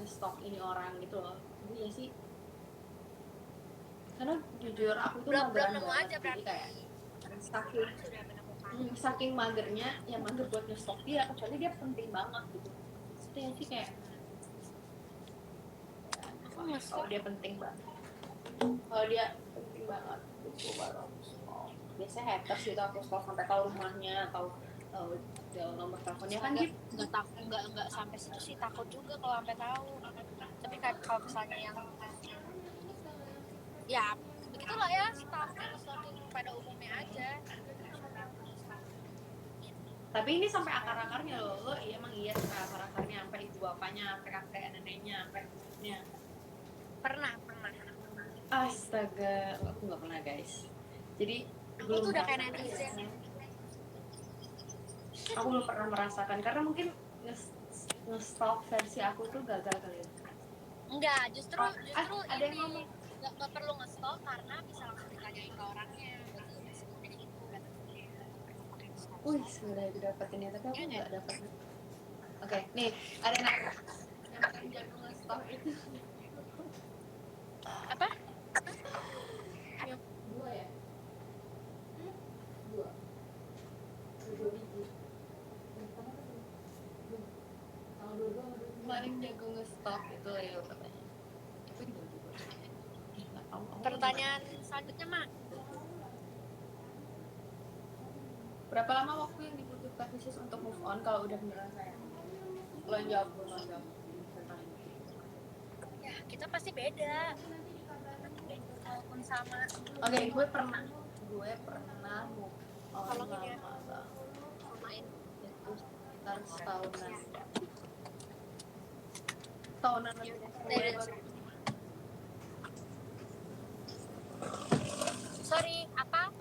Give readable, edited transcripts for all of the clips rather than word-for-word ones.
nge-stalk ini orang gitu loh. Jadi ya sih, karena jujur aku tuh belum mageran nemu banget. aja Jadi berarti kayak saking magernya ya mager buat nge-stalk dia, kecuali dia penting banget gitu. Itu ya sih kayak aku kalau nge-stalk dia penting banget, kalau dia penting banget gitu baru aku stalk. Biasanya haters gitu aku stalk sampai tahu rumahnya, atau nomor teleponnya kan gitu. nggak sampai situ sih, takut juga kalau sampai tahu. Tapi kan kalau misalnya yang ya begitulah ya, stalking pada umumnya aja. Tapi ini sampai akar-akarnya loh, iya emang iya sampai akar-akarnya, sampai ibu bapaknya, sampai kakek neneknya, sampai ibunya. Pernah. Astaga, aku nggak pernah guys. Jadi Aku belum tuh udah pernah kayak netizen. aku belum pernah merasakan karena mungkin nge-stalk versi aku tuh gagal kali ya. Enggak, justru Ada yang ini ngomong nggak perlu nge-stalk karena bisa langsung ditanyain ke orangnya. Nggak semudah itu katanya. Nggak perlu pakai stalk. wih sebenarnya aku dapetin ya, tapi aku Iya nggak kan? dapet. Oke, nih ada yang paling jago nge-stalk itu Apa? yang dua ya, dua biji. Paling jago nge-stalk itu Leo katanya. Itu juga nggak tahu. Pertanyaan selanjutnya mah, Berapa lama waktu yang dibutuhkan khusus untuk move on kalau udah beneran sayang? Lo yang jawab, gue nggak jawab tentang ini. ya kita pasti beda. Walaupun sama. Oke, gue pernah move on Tolongin ya. lama banget. Samain. Itu sekitar setahunan. Tahunan lebih deh. Gue baru Sorry, apa?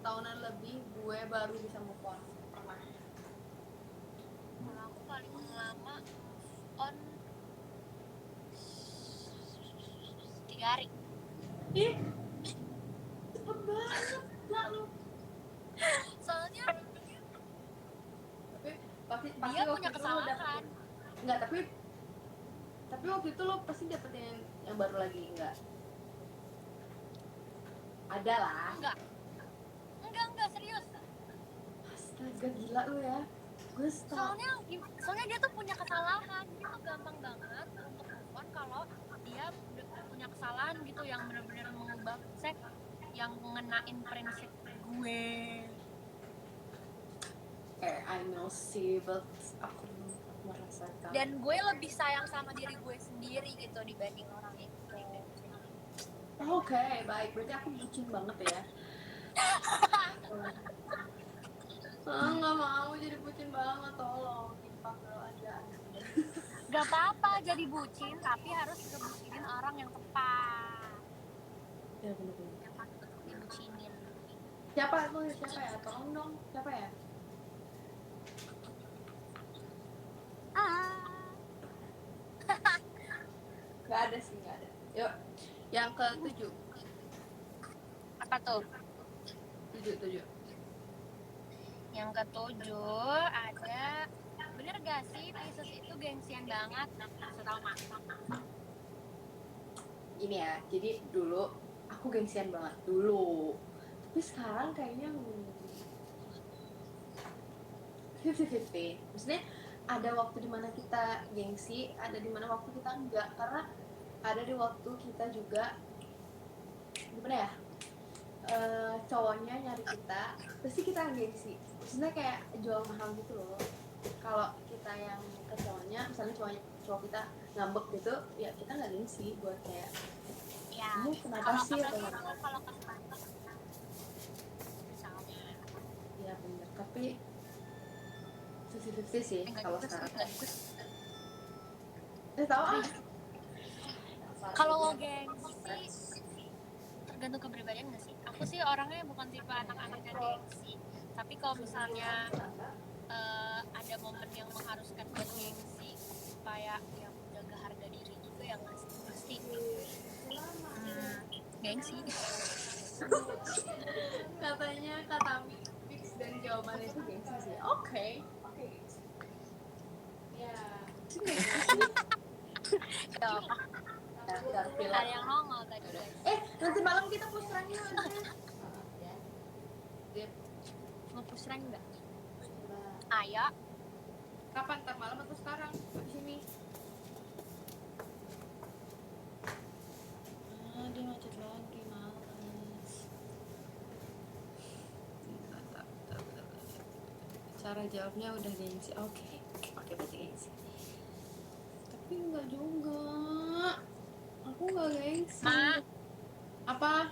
tahunan lebih gue baru bisa move on. Pernah. Kalau aku paling lama on 3 hari. Ih, cepet banget lah lu. Soalnya Tapi pasti dia waktu punya itu lo kesalahan. dapet. Enggak, tapi waktu itu lo pasti dapetin yang baru lagi enggak? Ada lah. Enggak serius. Astaga, gila lu ya. Gue Soalnya dia tuh punya kesalahan. Jadi tuh gampang banget untuk move on kalau dia punya kesalahan gitu yang benar-benar mengubah yang ngenain prinsip gue. I know sih, but aku merasakan. Dan gue lebih sayang sama diri gue sendiri gitu dibanding orang itu. Oke, baik. Berarti aku bucin banget ya. Nggak mau jadi bucin banget, tolong dipanggil aja. Gak apa-apa jadi bucin, tapi harus ngebucinin orang yang tepat. Ya bener-bener. Yang patut untuk dibucinin. Siapa ya? Tolong dong. Siapa ya? Gak ada sih, gak ada. Yuk, yang ke-7. Apa tuh? 7. Yang ke-7 ada, bener gak sih Pisces itu gengsian banget? Setahu mah. Gini ya, jadi dulu aku gengsian banget dulu. Tapi sekarang kayaknya 50-50. Maksudnya ada waktu dimana kita gengsi, ada dimana waktu kita enggak. Karena ada di waktu kita juga gimana ya, cowoknya nyari kita, pasti kita gengsi. Maksudnya kayak jual mahal gitu loh. Kalau kita yang ke cowoknya, misalnya cowok kita ngambek gitu, ya kita nggak gengsi buat kayak Ya, kamu kenapa sih atau kalau kesempatan misalnya. ya bener, tapi 50-50 sih kalau sekarang. Tahu ah. Kalau gengsi tergantung kepribadian nggak sih? Aku sih orangnya bukan tipe anak-anak yang gengsi. Tapi kalau misalnya ada momen yang mengharuskan buat gengsi supaya yang menjaga harga diri juga yang pasti gengsi. Katanya Katami fix dan jawabannya itu gengsi sih. Oke. Ya. Ya apa? Garfield. Ada yang nongol tadi guys. Nanti malam kita push rank yuk Andres. Mau push rank nggak? Ayo. Kapan? Ntar malam atau sekarang? Abis ini. Dia macet lagi, males. Cara jawabnya udah gengsi. Oke, pakai bahasa gengsi. Tapi enggak juga. Aku enggak gengsi. Maaf. Apa?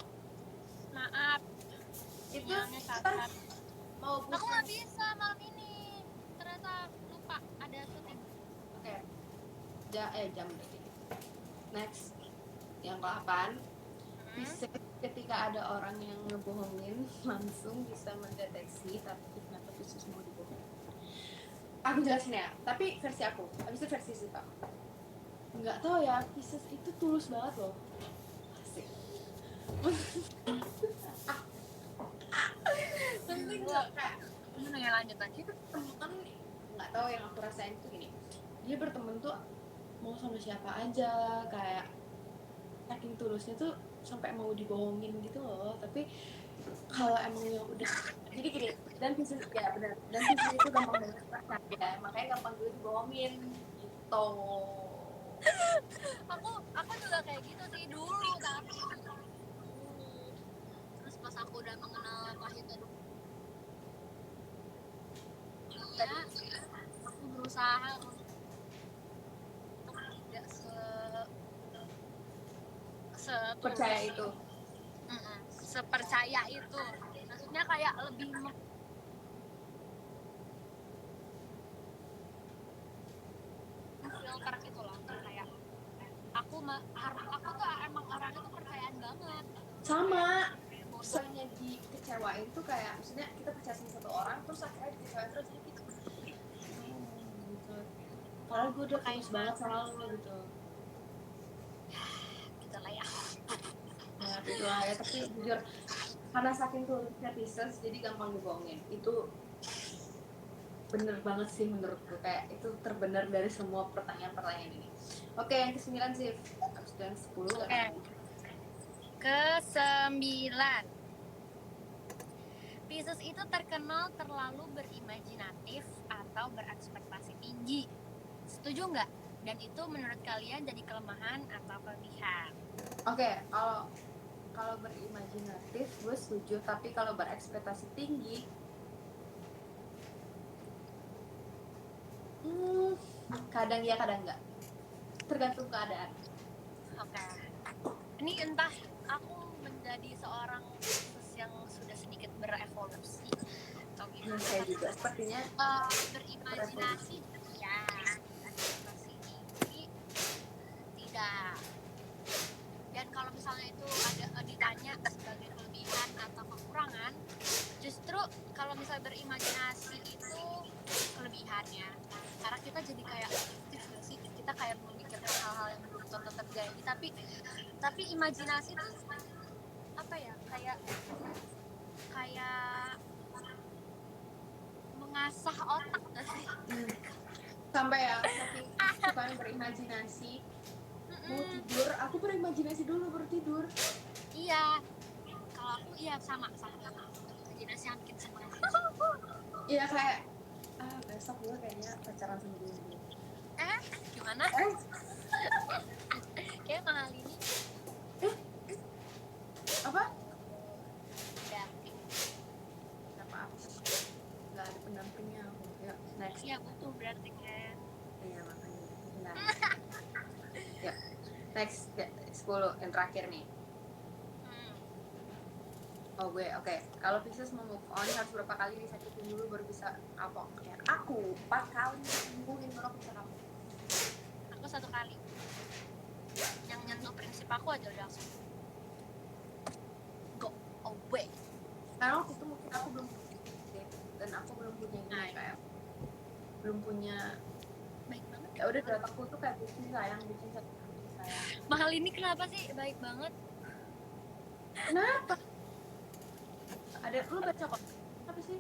Maaf. Itu Sinyalnya cacat. mau push Aku rank. nggak bisa malam ini. Ternyata lupa ada syuting. Oke. Jam berarti. Next. Yang ke-8. Bisa ketika ada orang yang ngebohongin langsung bisa mendeteksi tapi kenapa Pisces mau dibohongin. Aku jelasin ya, tapi versi aku. Habis itu versi Siva. Nggak tahu ya, Pisces itu tulus banget loh. Asik. Penting nggak kayak Ini nanya lanjut aja. itu temen, nggak tahu yang aku rasain tuh gini. Dia berteman tuh mau sama siapa aja, kayak saking tulusnya tuh sampai mau dibohongin gitu loh. Tapi kalau emang yang udah jadi gini, dan Pisces ya benar, dan Pisces itu gampang banget percaya, makanya gampang juga dibohongin gitu. Aku juga kayak gitu sih dulu, tapi terus pas aku udah mengenal pahitnya ya, aku berusaha untuk tidak Percaya itu. sepercaya itu. Maksudnya kayak lebih filter gitu loh, kayak aku tuh emang orangnya tuh percayaan banget. Sama. Misalnya dikecewain tuh kayak, maksudnya kita percaya sama satu orang terus akhirnya dikecewain terus jadi gitu. Gitu. Padahal gue udah tulus banget sama lo gitu. Gitu lah ya. Ya gitu lah ya, tapi jujur karena saking tulusnya Pisces jadi gampang dibohongin. Itu bener banget sih menurutku, kayak itu terbener dari semua pertanyaan-pertanyaan ini. Oke, yang ke-9 sih. Habis itu yang 10 Oke. Ke-9. Pisces itu terkenal terlalu berimajinatif atau berekspektasi tinggi. Setuju nggak? Dan itu menurut kalian jadi kelemahan atau kelebihan? Oke, kalau berimajinatif gue setuju, tapi kalau berekspektasi tinggi kadang ya kadang enggak, tergantung keadaan. Oke. Ini entah aku menjadi seorang Pisces yang sudah sedikit berevolusi atau gimana. Saya juga sepertinya Berimajinasi ya, ekspektasi tinggi tidak. Dan kalau misalnya itu ada ditanya sebagai kelebihan atau kekurangan, justru kalau misalnya berimajinasi itu kelebihannya, karena kita jadi kayak aktif nggak sih, kita kayak memikirkan hal-hal yang belum tentu terjadi, tapi imajinasi itu apa ya, kayak mengasah otak nggak sih? Sampai ya saking suka berimajinasi. Mau tidur, aku berimajinasi dulu baru tidur. Iya, kalau aku iya sama imajinasi yang bikin semangat. Iya kayak besok gue kayaknya pacaran sama dia. Gimana? Kayak mahal ini. Apa? Damping. Apa? Gak ada pendampingnya aku. Ya, next. Iya butuh berarti kan. Iya makanya. Nah. Ya, next ya, 10 yang terakhir nih. Oh gue, oke. Kalau Pisces mau move on harus berapa kali disakitin dulu baru bisa kapok? Ya, aku 4 kali sembuhin baru bisa kapok. Aku 1 kali. Yang nyentuh prinsip aku aja udah langsung go away. Karena waktu itu mungkin aku belum punya dan aku belum punya kayak belum punya baik banget. Ya udah dari aku tuh kayak bucin sayang. Mahal ini kenapa sih baik banget? Kenapa? Ada lu baca kok? Apa sih?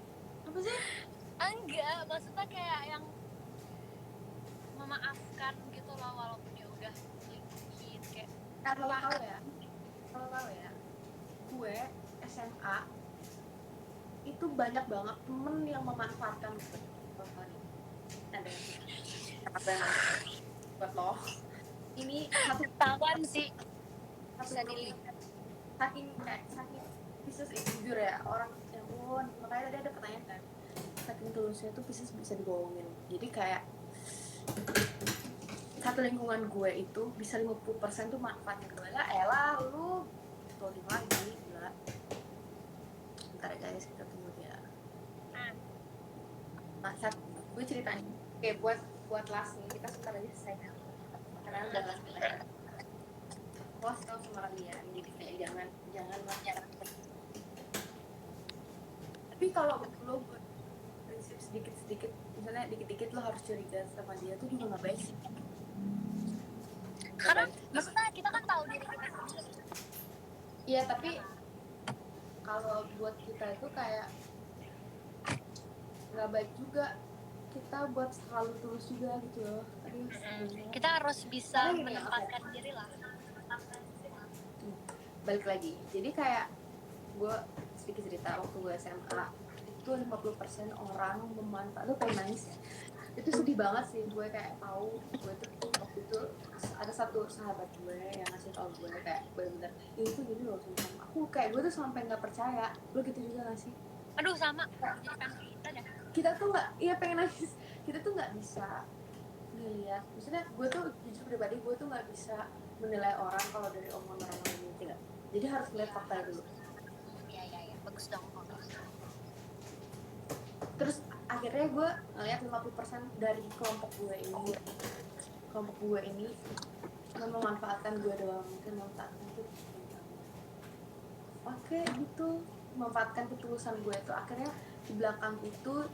Enggak, maksudnya kayak yang memaafkan gitu loh, walaupun dia udah kalau tahu ya, gue SMA itu banyak banget temen yang memanfaatkan gue. Ada apa buat lo? Ini Ketahuan sih, satu bisa grup nih. dilihat. saking Pisces itu jujur ya orang yang makanya tadi ada pertanyaan kan, saking tulusnya tuh Pisces bisa dibohongin. Jadi kayak satu lingkungan gue itu bisa 50% tuh manfaatnya gue lah. Elah lu loading lagi gila. Bentar ya guys, kita tunggu dia. Nah, gue ceritain. Oke, buat last nih, kita sebentar lagi selesai. Karena udah last kita. Post tau sama kalian, jadi kayak jangan banyak. Tapi kalau lo prinsip sedikit-sedikit, misalnya dikit-dikit lo harus curiga sama dia tuh juga nggak baik sih. Karena maksudnya kita kan tahu diri kita sendiri. Iya, tapi kalau buat kita itu kayak nggak baik juga kita buat terlalu tulus juga gitu loh. Kita harus bisa menempatkan diri lah. Balik lagi, jadi kayak gue sedikit cerita waktu gue SMA itu 50% orang memanfaatkan. Lu pengen nangis ya? Itu sedih banget sih, gue kayak tahu gue tuh waktu itu ada satu sahabat gue yang ngasih tau gue kayak bener-bener itu gini loh sama aku, kayak gue tuh sampai nggak percaya. Lo gitu juga gak sih? Aduh sama, jadi pengen kita dah. Kita tuh nggak, iya pengen nangis. Kita tuh nggak bisa ngeliat, maksudnya gue tuh jujur pribadi gue tuh nggak bisa menilai orang kalau dari omongan orang lain gitu. Jadi harus ngeliat fakta dulu. Iya, bagus dong. Terus akhirnya gue ngeliat 50% dari kelompok gue ini memanfaatkan gue doang, mungkin memanfaatkan itu oke gitu, memanfaatkan ketulusan gue itu. Akhirnya di belakang itu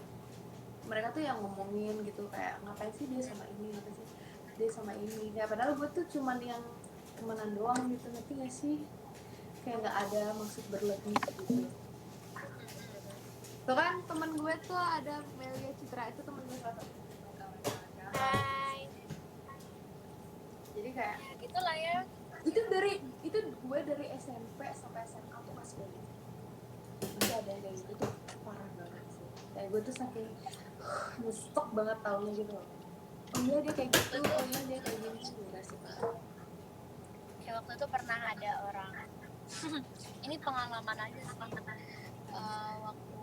mereka tuh yang ngomongin gitu kayak ngapain sih dia sama ini, ngapain sih dia sama ini ya, padahal gue tuh cuman yang temenan doang gitu, ngerti gak sih? Kayak nggak ada maksud berlebih gitu. Tuh kan teman gue tuh ada Melia Citra, itu temen gue salah satu. Hai. Jadi kayak Ya gitulah ya. itu gue dari SMP sampai SMA tuh masih ada yang kayak gitu tuh parah banget sih. Kayak gue tuh saking ngestok banget taunya gitu loh. Oh iya dia kayak gitu, oh iya dia kayak gini sih, udah sih parah. Kayak waktu itu pernah ada orang ini pengalaman aja sih. Waktu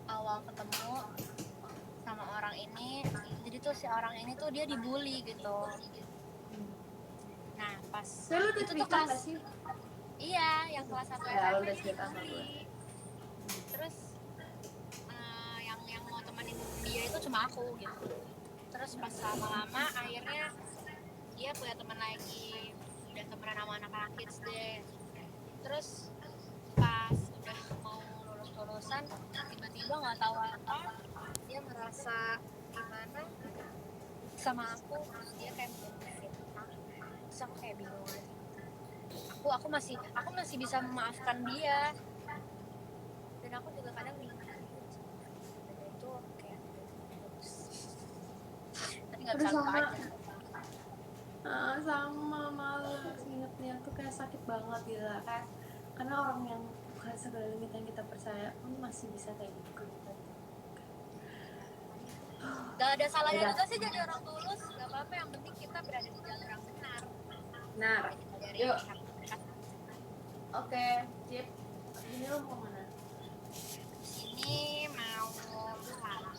awal ketemu sama orang ini, jadi tuh si orang ini tuh dia dibully gitu. Nah pas Lu udah itu tuh cerita kelas, gak sih? iya yang kelas 1 Ya, lu SMP udah dia cerita sama dibully. Terus yang mau temenin dia itu cuma aku gitu. Terus pas lama-lama akhirnya dia punya teman lagi, udah temenan sama anak-anak kids deh. Terus pas udah mau lulus-lulusan tiba-tiba nggak tahu apa dia merasa gimana sama aku, terus dia kayak benefit. Terus aku kayak bingung aja. Aku masih bisa memaafkan dia, dan aku juga kadang bingung dan itu kayak bagus tapi nggak bisa lupa aja. Sama malu ingetnya tuh kayak sakit banget gitu kan, karena orang yang bukan sekeliling yang kita percaya pun masih bisa kayak gitu. Gak ada salahnya juga sih jadi orang tulus, gak apa-apa, yang penting kita berada di jalur yang benar. Nah, yuk. Masyarakat. Oke, Cip, ini lo mau kemana? Sini mau pulang.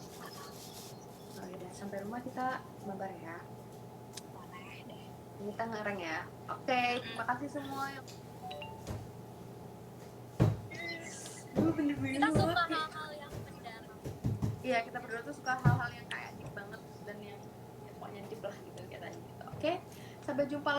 Oh ya, sampai rumah kita mabar ya. Boleh deh. Kita ngereng ya. Oke, terima kasih semua yang Kita suka hal-hal yang mendalam. Iya, kita berdua tuh suka hal-hal yang kayak deep banget dan yang pokoknya deep lah gitu kayak tadi gitu. Oke, sampai jumpa